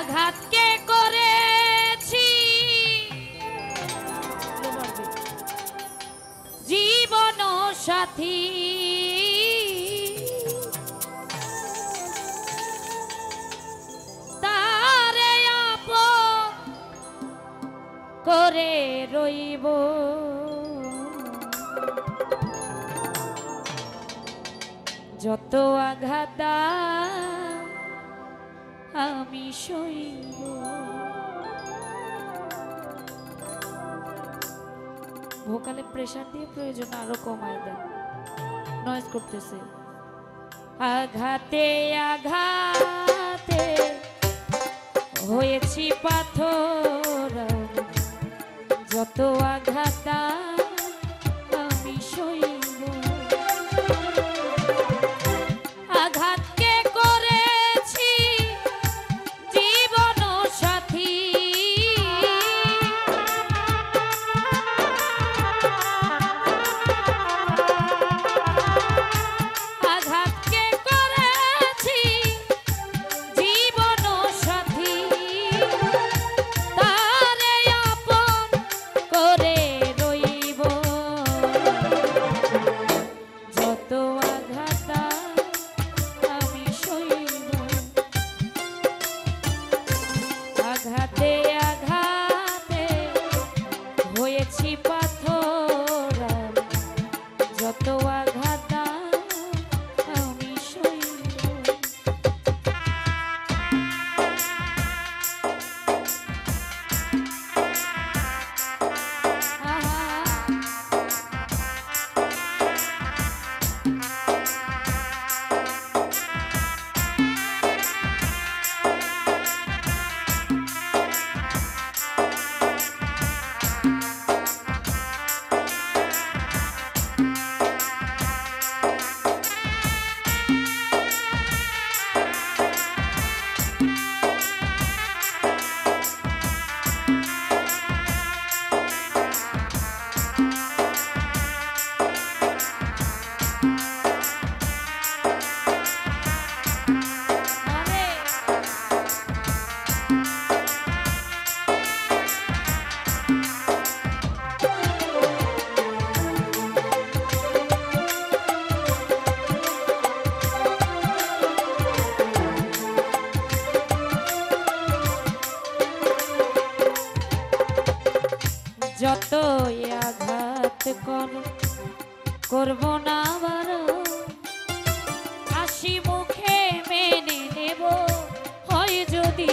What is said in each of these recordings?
আঘাত কে করেছি জীবন সাথী তারে আপন করে রইব যত আঘাত আমি সইব। ভোকালে প্রেসার দিয়ে প্রয়োজন আরো কমাই দেন, নয়েজ করতেছে। আঘাতে আঘাতে হয়েছি পাথর, যত আঘাত আমি সইব। আঘাতে আঘাতে হয়েছি পাথর, যত আঘাত আমি সইব। যত আঘাত করব না আবার, হাসি মুখে মেনে নেব হয় যদি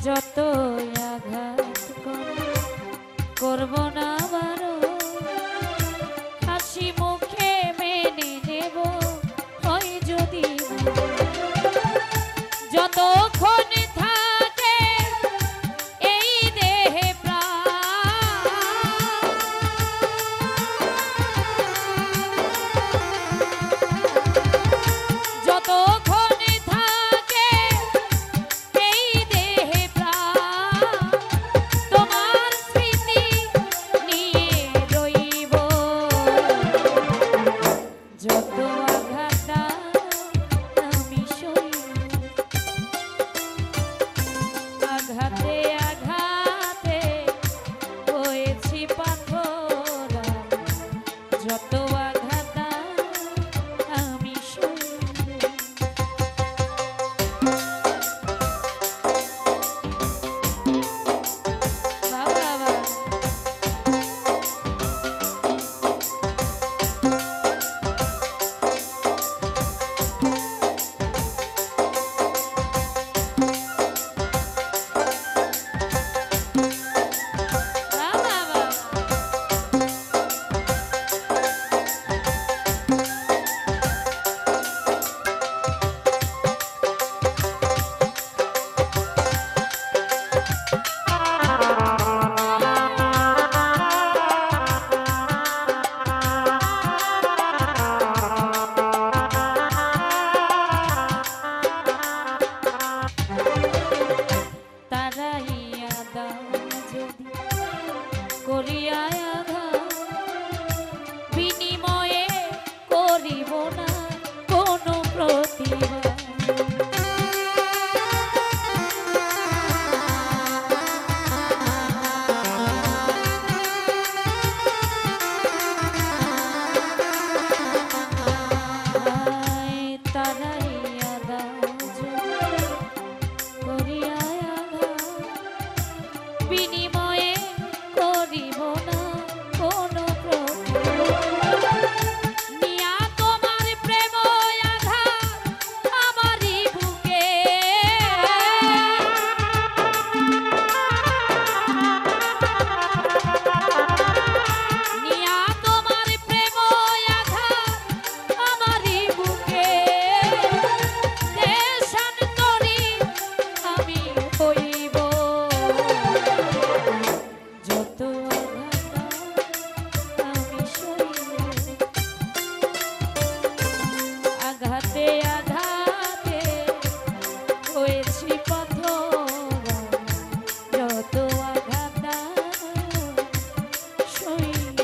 যত আঘাত করব না আবার, হাসি মুখে মেনে নেব হয় যদি যতক্ষণ থাকে এই দেহে প্রাণ, যতক্ষণ থাকে এই দেহে প্রাণ, তোমার স্মৃতি নিয়ে রইব যত আঘাত আমি সইব। হয়েছি পাথর যত আঘাত সইল।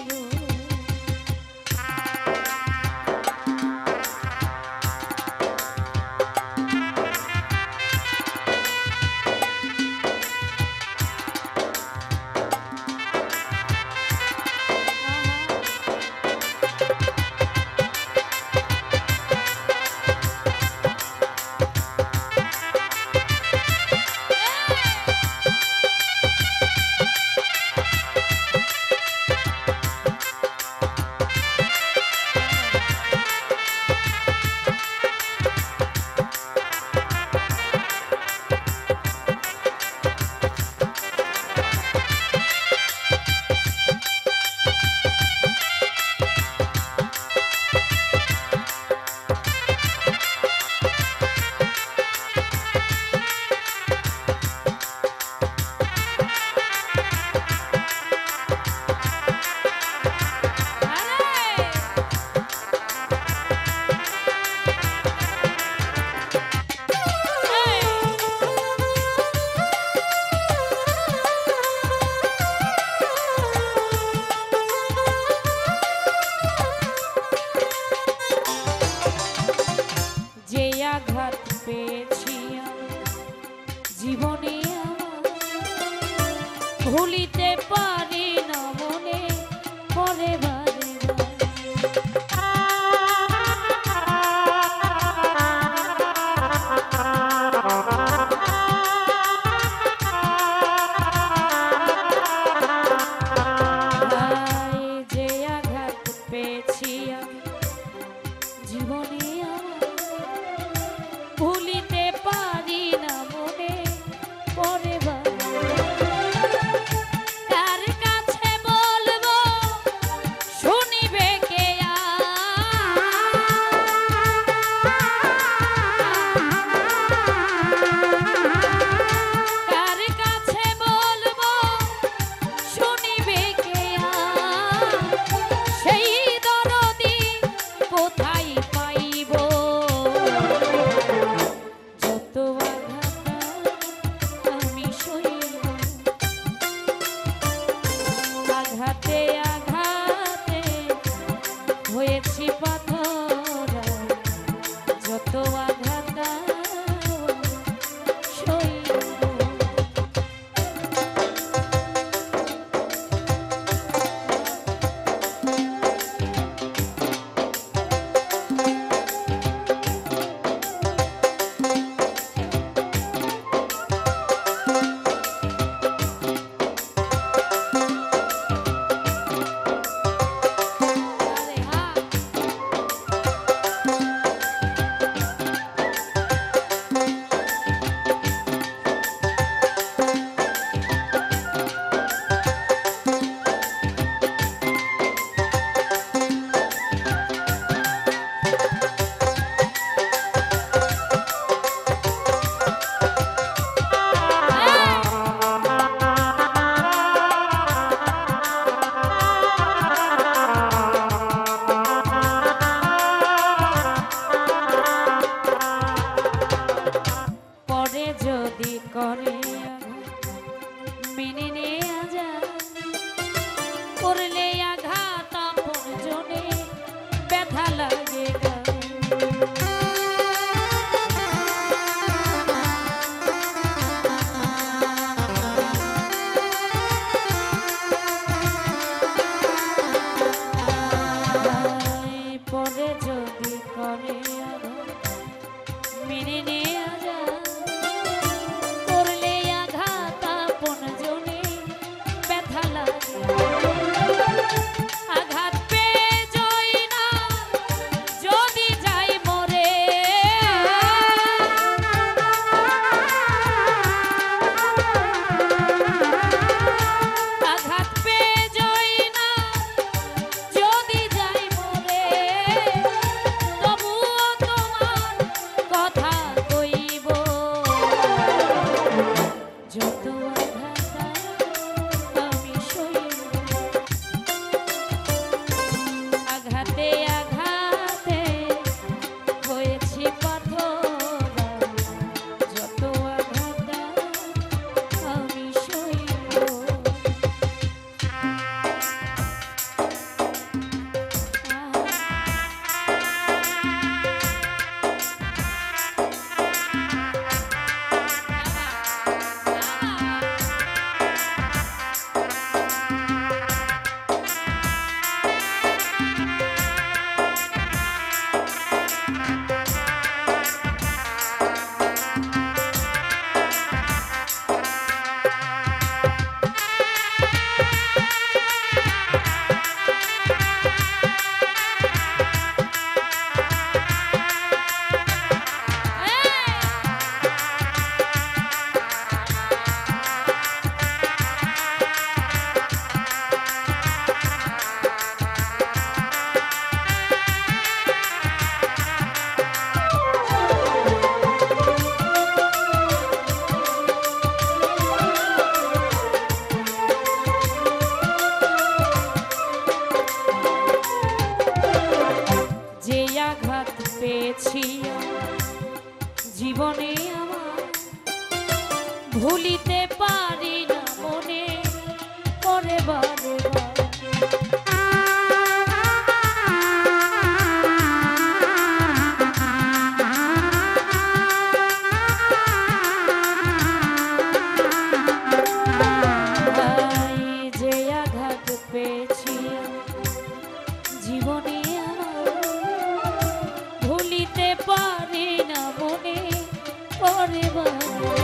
আঘাত পেয়েছি জীবনে ভুলিতে পারি না মনে পরে বারে যে আঘাত পেয়েছি জীবনে ভুলিতে পারি না মনে পরে কার কাছে বলবো শুনিবে কে কার কাছে বলবো শুনিবে কে সেই দরদি কোথায় পাইব আঘাতে আঘাতে হয়েছি পাথর যত আঘাত সইব। যদি করে মেনে নেয়া যায় করলে আঘাত আপন জনে ব্যথা লাগে পরে যদি করে মেনে নেয়া যায় করলে ভুলিতে পারি না মনে পরে বারে বারে। যে আঘাত পেয়েছি জীবনে আমার ভুলিতে পারি না মনে পরে বারে।